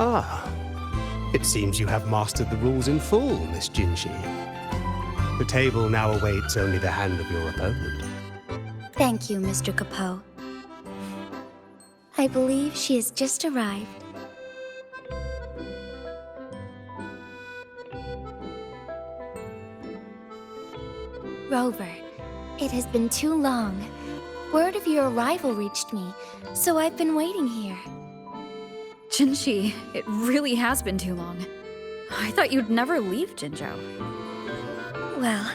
Ah, it seems you have mastered the rules in full, Miss JINHSI. The table now awaits only the hand of your opponent. Thank you, Mr. Capot. I believe she has just arrived. Rover, it has been too long. Word of your arrival reached me, so I've been waiting here. JINHSI, it really has been too long. I thought you'd never leave Jinzhou. Well,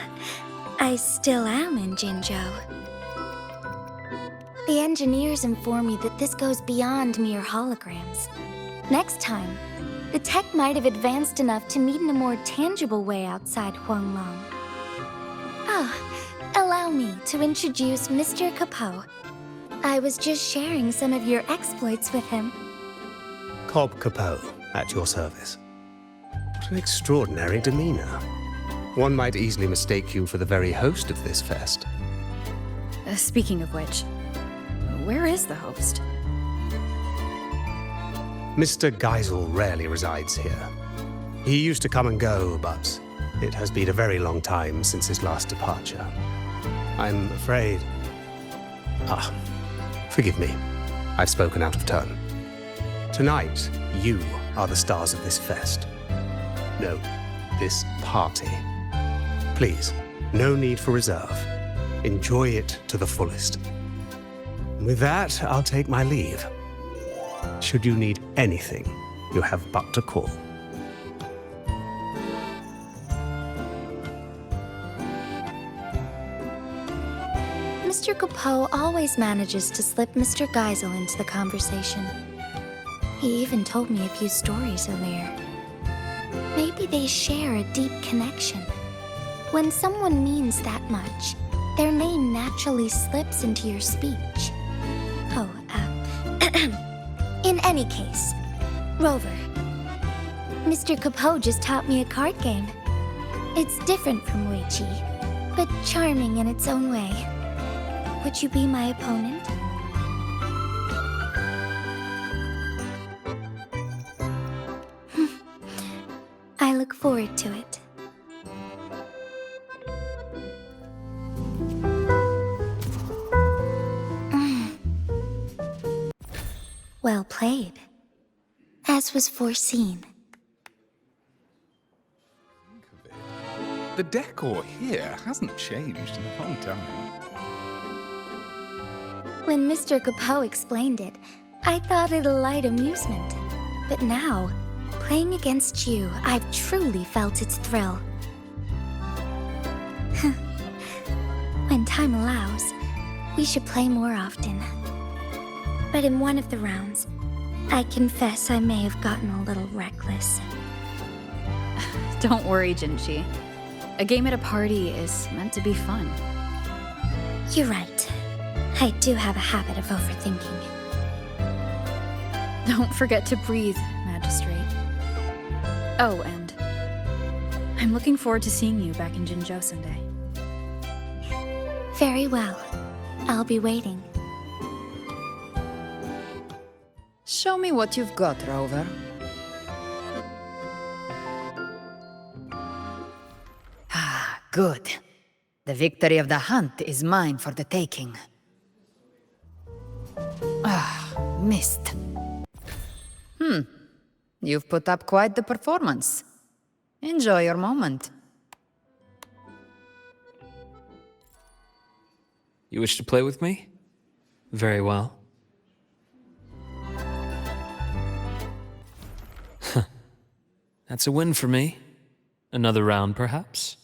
I still am in Jinzhou. The engineers inform me that this goes beyond mere holograms. Next time, the tech might have advanced enough to meet in a more tangible way outside Huanglong. Ah, allow me to introduce Mr. Capot. I was just sharing some of your exploits with him. Cobb Capot, at your service. What an extraordinary demeanor. One might easily mistake you for the very host of this fest. Speaking of which, where is the host? Mr. Geisel rarely resides here. He used to come and go, but it has been a very long time since his last departure. I'm afraid... Ah, forgive me. I've spoken out of turn. Tonight, you are the stars of this fest. No, this party. Please, no need for reserve. Enjoy it to the fullest. With that, I'll take my leave. Should you need anything, you have but to call. Mr. Capot always manages to slip Mr. Geisel into the conversation. He even told me a few stories earlier. Maybe they share a deep connection. When someone means that much, their name naturally slips into your speech. Oh, in any case, Rover. Mr. Capot just taught me a card game. It's different from Wei Qi, but charming in its own way. Would you be my opponent? I look forward to it. Well played. As was foreseen. The decor here hasn't changed in a long time. When Mr. Capot explained it, I thought it a light amusement. But now, playing against you, I've truly felt its thrill. When time allows, we should play more often. But in one of the rounds, I confess I may have gotten a little reckless. Don't worry, JINHSI. A game at a party is meant to be fun. You're right. I do have a habit of overthinking. Don't forget to breathe, Magistrate. Oh, and I'm looking forward to seeing you back in Jinzhou someday. Very well. I'll be waiting. Show me what you've got, Rover. Ah, good. The victory of the hunt is mine for the taking. Ah, missed. You've put up quite the performance. Enjoy your moment. You wish to play with me? Very well. That's a win for me. Another round, perhaps?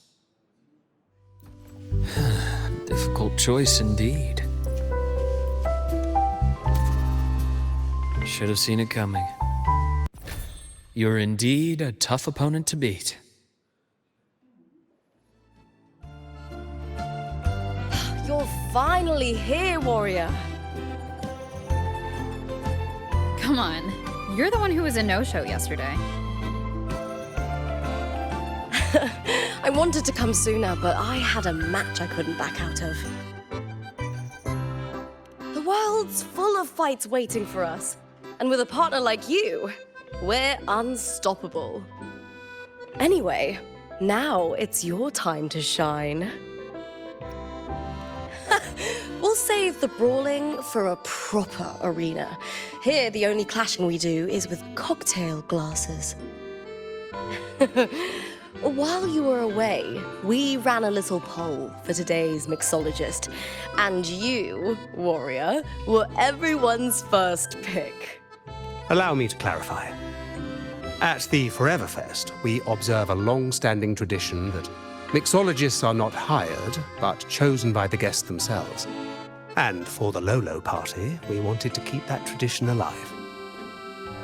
Difficult choice indeed. Should have seen it coming. You're indeed a tough opponent to beat. You're finally here, warrior. Come on, you're the one who was a no-show yesterday. I wanted to come sooner, but I had a match I couldn't back out of. The world's full of fights waiting for us. And with a partner like you, We're unstoppable. Anyway, now it's your time to shine. We'll save the brawling for a proper arena. Here, the only clashing we do is with cocktail glasses. While you were away, we ran a little poll for today's mixologist, and you, warrior, were everyone's first pick. Allow me to clarify. At the Forever Fest, we observe a long-standing tradition that mixologists are not hired, but chosen by the guests themselves. And for the Lolo party, we wanted to keep that tradition alive.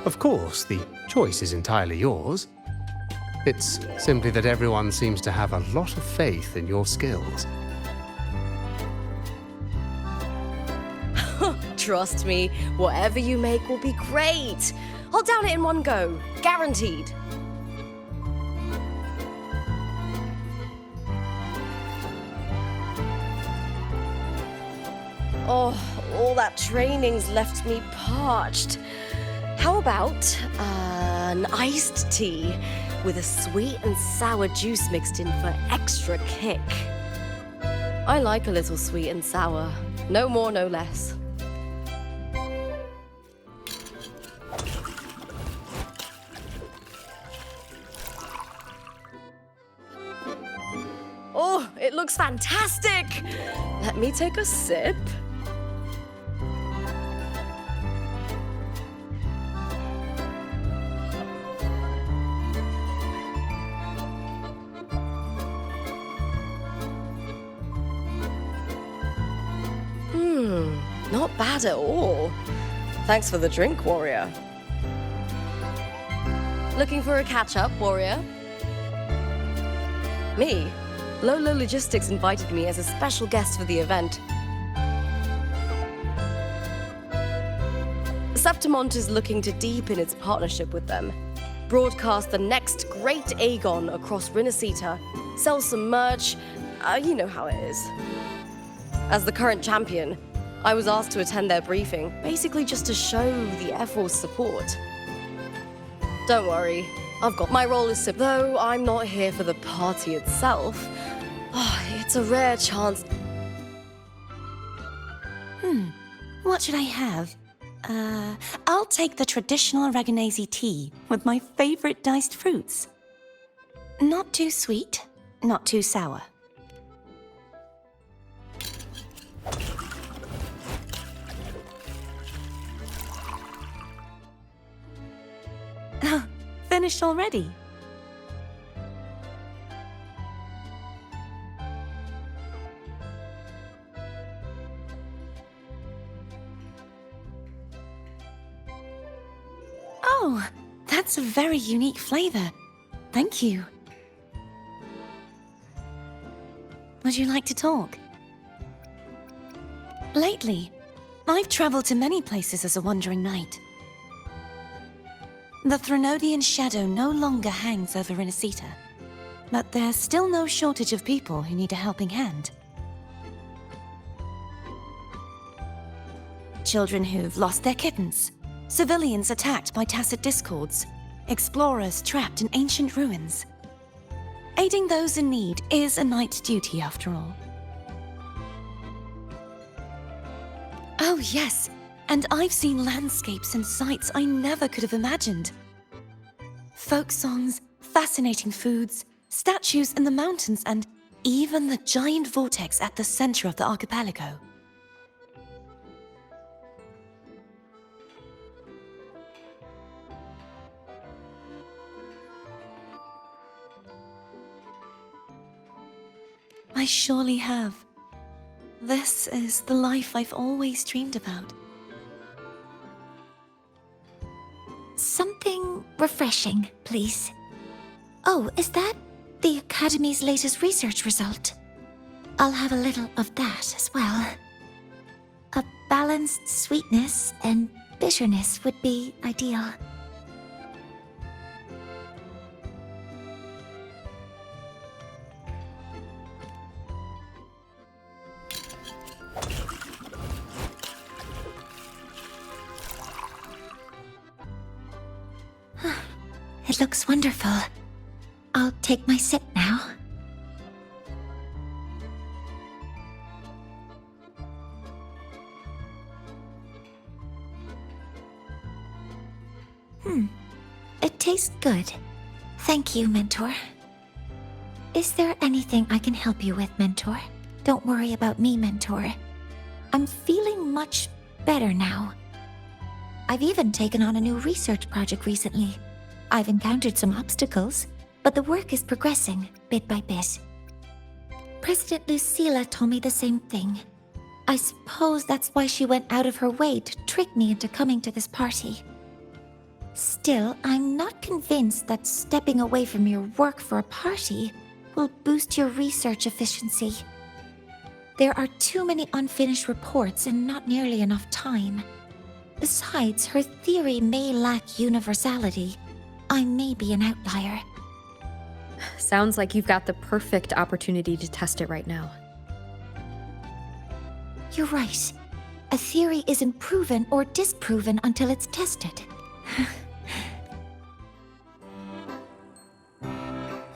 Of course, the choice is entirely yours. It's simply that everyone seems to have a lot of faith in your skills. Trust me, whatever you make will be great. I'll down it in one go, guaranteed. Oh, all that training's left me parched. How about an iced tea with a sweet and sour juice mixed in for extra kick? I like a little sweet and sour. No more, no less. Oh, it looks fantastic! Let me take a sip. Not bad at all. Thanks for the drink, warrior. Looking for a catch-up, warrior? Me? Lolo Logistics invited me as a special guest for the event. Septimont is looking to deepen its partnership with them, broadcast the next great Aegon across Renacita, sell some merch, you know how it is. As the current champion, I was asked to attend their briefing, basically just to show the Air Force support. Don't worry, I've got my role as though I'm not here for the party itself. Oh, it's a rare chance. What should I have? I'll take the traditional Aragonese tea with my favorite diced fruits. Not too sweet, not too sour. Finished already? Oh, that's a very unique flavor. Thank you. Would you like to talk? Lately, I've traveled to many places as a wandering knight. The Threnodian shadow no longer hangs over Renacita, but there's still no shortage of people who need a helping hand. Children who've lost their kittens, civilians attacked by tacit discords, explorers trapped in ancient ruins. Aiding those in need is a knight's duty after all. Oh yes, and I've seen landscapes and sights I never could have imagined. Folk songs, fascinating foods, statues in the mountains, and even the giant vortex at the center of the archipelago. I surely have. This is the life I've always dreamed about. Something refreshing, please. Oh, is that the Academy's latest research result? I'll have a little of that as well. A balanced sweetness and bitterness would be ideal. It looks wonderful. I'll take my sip now. It tastes good. Thank you, Mentor. Is there anything I can help you with, Mentor? Don't worry about me, Mentor. I'm feeling much better now. I've even taken on a new research project recently. I've encountered some obstacles, but the work is progressing bit by bit. President Lucilla told me the same thing. I suppose that's why she went out of her way to trick me into coming to this party. Still, I'm not convinced that stepping away from your work for a party will boost your research efficiency. There are too many unfinished reports and not nearly enough time. Besides, her theory may lack universality. I may be an outlier. Sounds like you've got the perfect opportunity to test it right now. You're right. A theory isn't proven or disproven until it's tested.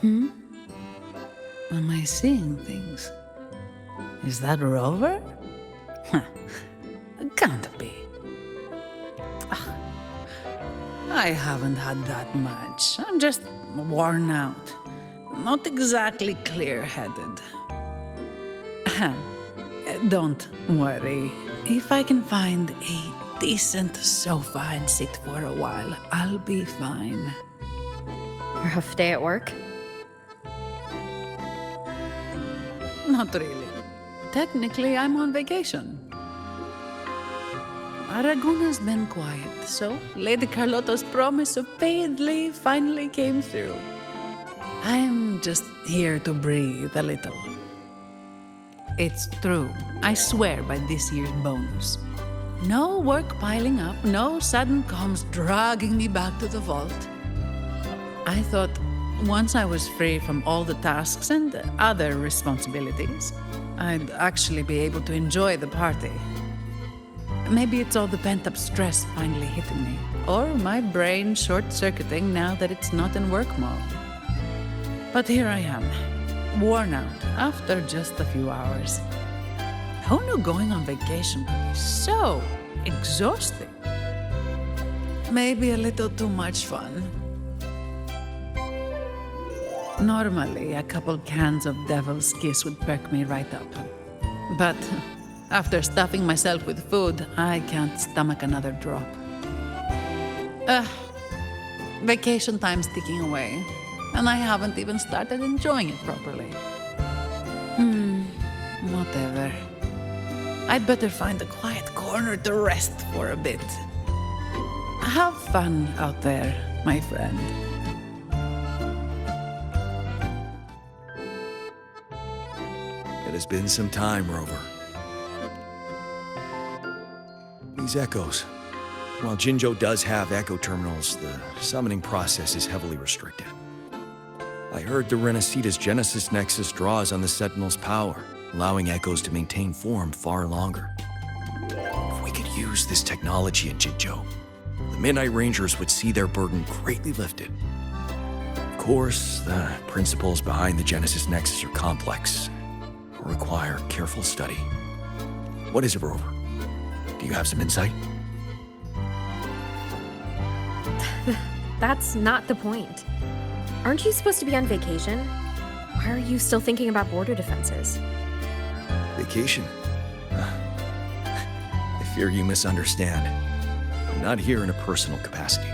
Am I seeing things? Is that Rover? Can't be. I haven't had that much. I'm just worn out. Not exactly clear-headed. Don't worry. If I can find a decent sofa and sit for a while, I'll be fine. Rough day at work? Not really. Technically, I'm on vacation. Aragona's been quiet, so Lady Carlotta's promise of paid leave finally came through. I'm just here to breathe a little. It's true. I swear by this year's bonus. No work piling up, no sudden comms dragging me back to the vault. I thought once I was free from all the tasks and other responsibilities, I'd actually be able to enjoy the party. Maybe it's all the pent-up stress finally hitting me, or my brain short-circuiting now that it's not in work mode. But here I am, worn out after just a few hours. Who knew going on vacation could be so exhausting? Maybe a little too much fun. Normally, a couple cans of Devil's Kiss would perk me right up. But after stuffing myself with food, I can't stomach another drop. Vacation time's ticking away, and I haven't even started enjoying it properly. Whatever. I'd better find a quiet corner to rest for a bit. Have fun out there, my friend. It has been some time, Rover. These echoes. While Jinzhou does have echo terminals, the summoning process is heavily restricted. I heard the Renesita's Genesis Nexus draws on the Sentinel's power, allowing echoes to maintain form far longer. If we could use this technology in Jinzhou, the Midnight Rangers would see their burden greatly lifted. Of course, the principles behind the Genesis Nexus are complex, require careful study. What is it, Rover? Do you have some insight? That's not the point. Aren't you supposed to be on vacation? Why are you still thinking about border defenses? Vacation? I fear you misunderstand. I'm not here in a personal capacity.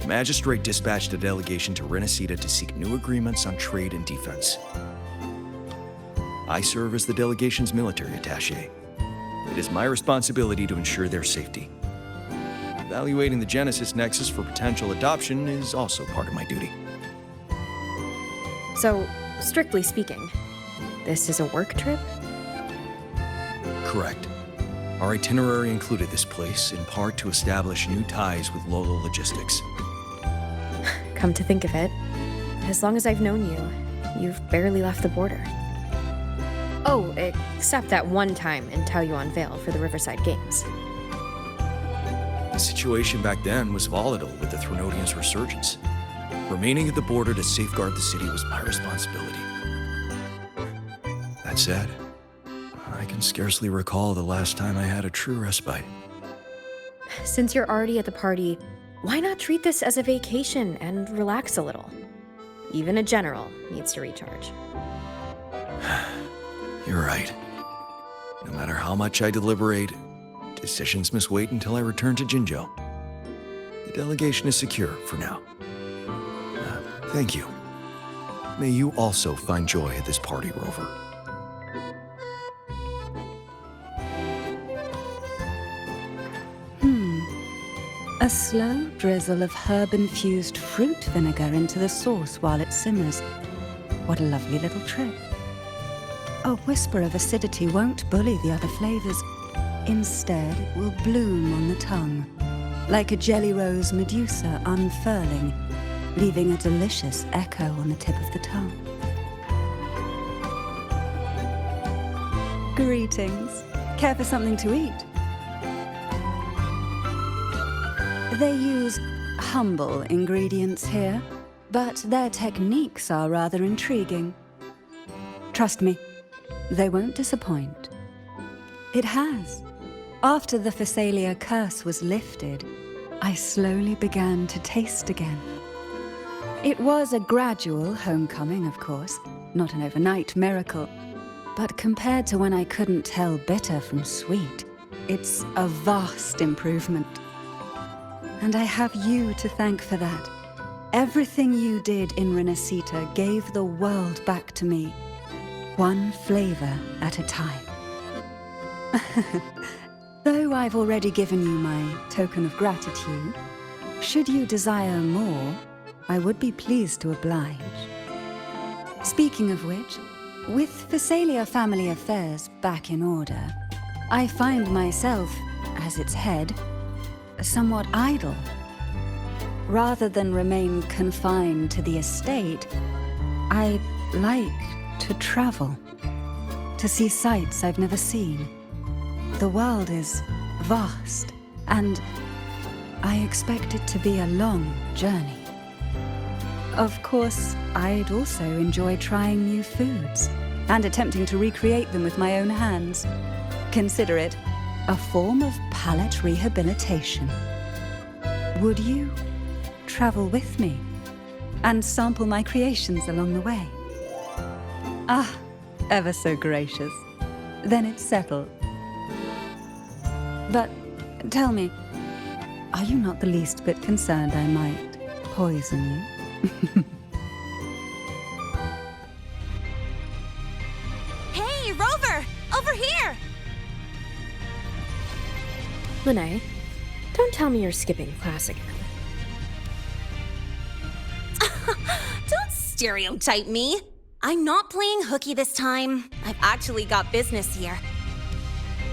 The Magistrate dispatched a delegation to Renesita to seek new agreements on trade and defense. I serve as the delegation's military attaché. It is my responsibility to ensure their safety. Evaluating the Genesis Nexus for potential adoption is also part of my duty. So, strictly speaking, this is a work trip? Correct. Our itinerary included this place, in part to establish new ties with Lolo Logistics. Come to think of it, as long as I've known you, you've barely left the border. Oh, except that one time in Taoyuan Vale for the Riverside Games. The situation back then was volatile with the Threnodians' resurgence. Remaining at the border to safeguard the city was my responsibility. That said, I can scarcely recall the last time I had a true respite. Since you're already at the party, why not treat this as a vacation and relax a little? Even a general needs to recharge. You're right. No matter how much I deliberate, decisions must wait until I return to Jinzhou. The delegation is secure for now. Thank you. May you also find joy at this party, Rover. A slow drizzle of herb-infused fruit vinegar into the sauce while it simmers. What a lovely little trick. A whisper of acidity won't bully the other flavors. Instead, it will bloom on the tongue, like a jelly rose medusa unfurling, leaving a delicious echo on the tip of the tongue. Greetings. Care for something to eat? They use humble ingredients here, but their techniques are rather intriguing. Trust me, they won't disappoint. It has. After the FISALIA curse was lifted, I slowly began to taste again. It was a gradual homecoming, of course, not an overnight miracle. But compared to when I couldn't tell bitter from sweet, it's a vast improvement. And I have you to thank for that. Everything you did in Renacita gave the world back to me, one flavor at a time. Though I've already given you my token of gratitude, should you desire more, I would be pleased to oblige. Speaking of which, with FISALIA family affairs back in order, I find myself, as its head, somewhat idle. Rather than remain confined to the estate, I like to travel, to see sights I've never seen. The world is vast, and I expect it to be a long journey. Of course, I'd also enjoy trying new foods and attempting to recreate them with my own hands. Consider it a form of palate rehabilitation. Would you travel with me and sample my creations along the way? Ah, ever so gracious. Then it's settled. But tell me, are you not the least bit concerned I might poison you? Hey, Rover! Over here! LYNAE, don't tell me you're skipping class again. Don't stereotype me. I'm not playing hooky this time. I've actually got business here.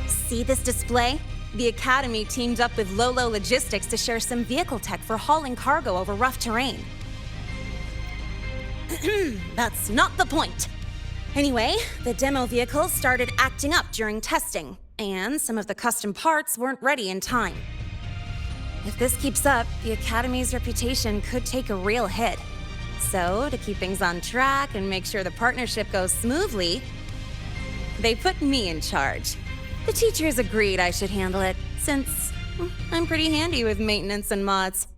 See this display? The Academy teamed up with Lolo Logistics to share some vehicle tech for hauling cargo over rough terrain. That's not the point. Anyway, the demo vehicles started acting up during testing, and some of the custom parts weren't ready in time. If this keeps up, the Academy's reputation could take a real hit. So, to keep things on track and make sure the partnership goes smoothly, they put me in charge. The teachers agreed I should handle it, since I'm pretty handy with maintenance and mods.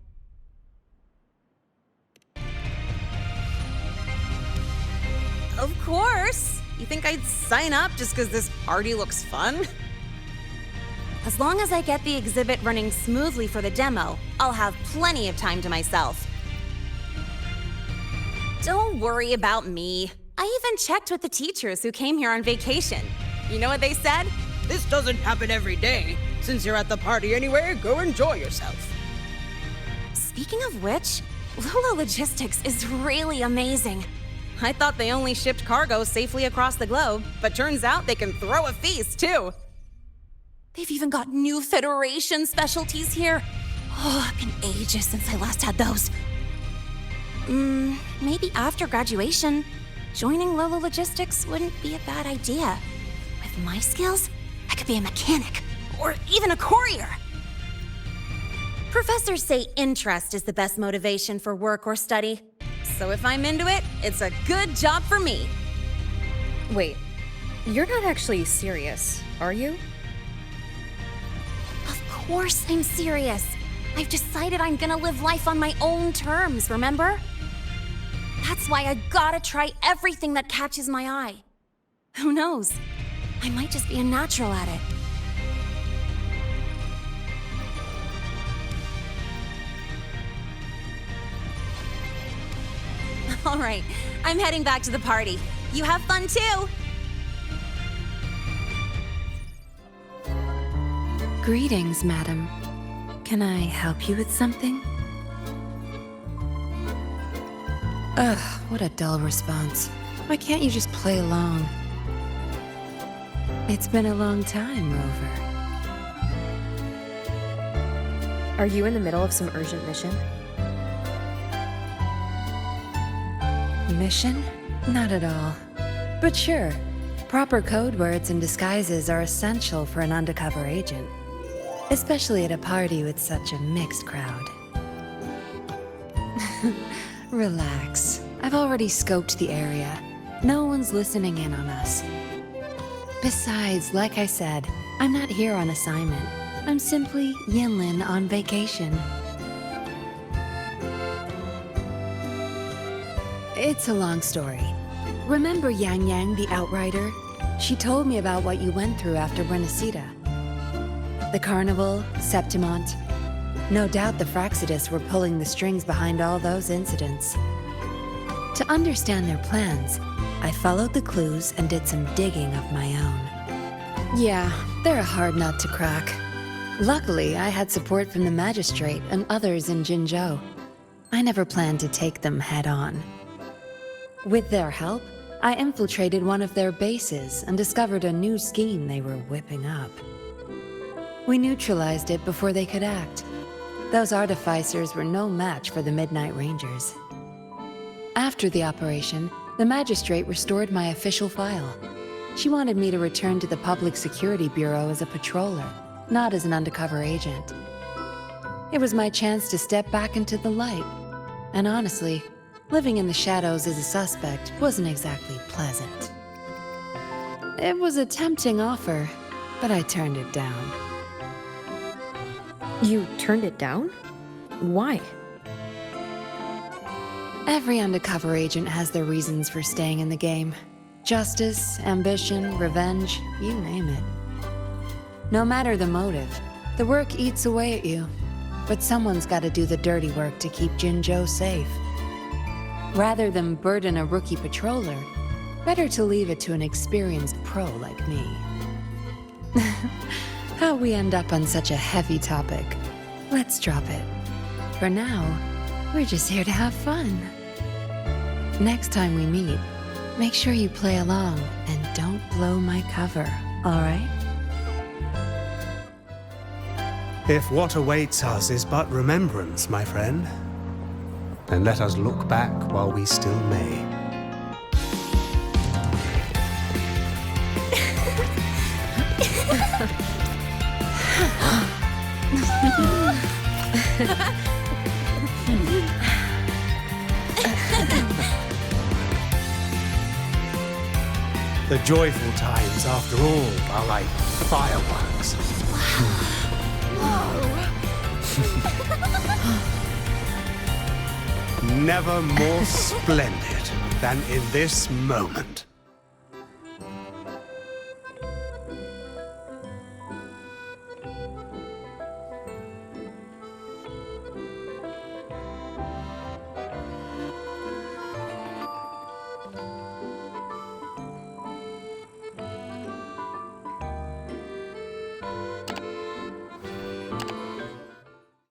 Of course! You think I'd sign up just because this party looks fun? As long as I get the exhibit running smoothly for the demo, I'll have plenty of time to myself. Don't worry about me. I even checked with the teachers who came here on vacation. You know what they said? This doesn't happen every day. Since you're at the party anyway, go enjoy yourself. Speaking of which, Lolo Logistics is really amazing. I thought they only shipped cargo safely across the globe, but turns out they can throw a feast, too. They've even got new Federation specialties here. Oh, it's been ages since I last had those. Maybe after graduation, joining Lolo Logistics wouldn't be a bad idea. With my skills, I could be a mechanic, or even a courier. Professors say interest is the best motivation for work or study. So if I'm into it, it's a good job for me. Wait, you're not actually serious, are you? Of course I'm serious. I've decided I'm gonna live life on my own terms, remember? That's why I gotta try everything that catches my eye. Who knows? I might just be a natural at it. All right, I'm heading back to the party. You have fun too! Greetings, madam. Can I help you with something? Ugh, what a dull response. Why can't you just play along? It's been a long time, Rover. Are you in the middle of some urgent mission? Mission? Not at all. But sure, proper code words and disguises are essential for an undercover agent. Especially at a party with such a mixed crowd. Relax. I've already scoped the area. No one's listening in on us. Besides, like I said, I'm not here on assignment. I'm simply Yinlin on vacation. It's a long story. Remember Yang Yang, the Outrider? She told me about what you went through after Renacita. The Carnival, Septimont. No doubt the Fraxidists were pulling the strings behind all those incidents. To understand their plans, I followed the clues and did some digging of my own. Yeah, they're a hard nut to crack. Luckily, I had support from the Magistrate and others in Jinzhou. I never planned to take them head-on. With their help, I infiltrated one of their bases and discovered a new scheme they were whipping up. We neutralized it before they could act. Those artificers were no match for the Midnight Rangers. After the operation, the Magistrate restored my official file. She wanted me to return to the Public Security Bureau as a patroller, not as an undercover agent. It was my chance to step back into the light. And honestly, living in the shadows as a suspect wasn't exactly pleasant. It was a tempting offer, but I turned it down. You turned it down? Why? Every undercover agent has their reasons for staying in the game. Justice, ambition, revenge, you name it. No matter the motive, the work eats away at you. But someone's got to do the dirty work to keep Jinzhou safe. Rather than burden a rookie patroller, better to leave it to an experienced pro like me. How we end up on such a heavy topic. Let's drop it. For now, we're just here to have fun. Next time we meet, make sure you play along and don't blow my cover, all right? If what awaits us is but remembrance, my friend, then let us look back while we still may. The joyful times, after all, are like fireworks. Never more splendid than in this moment.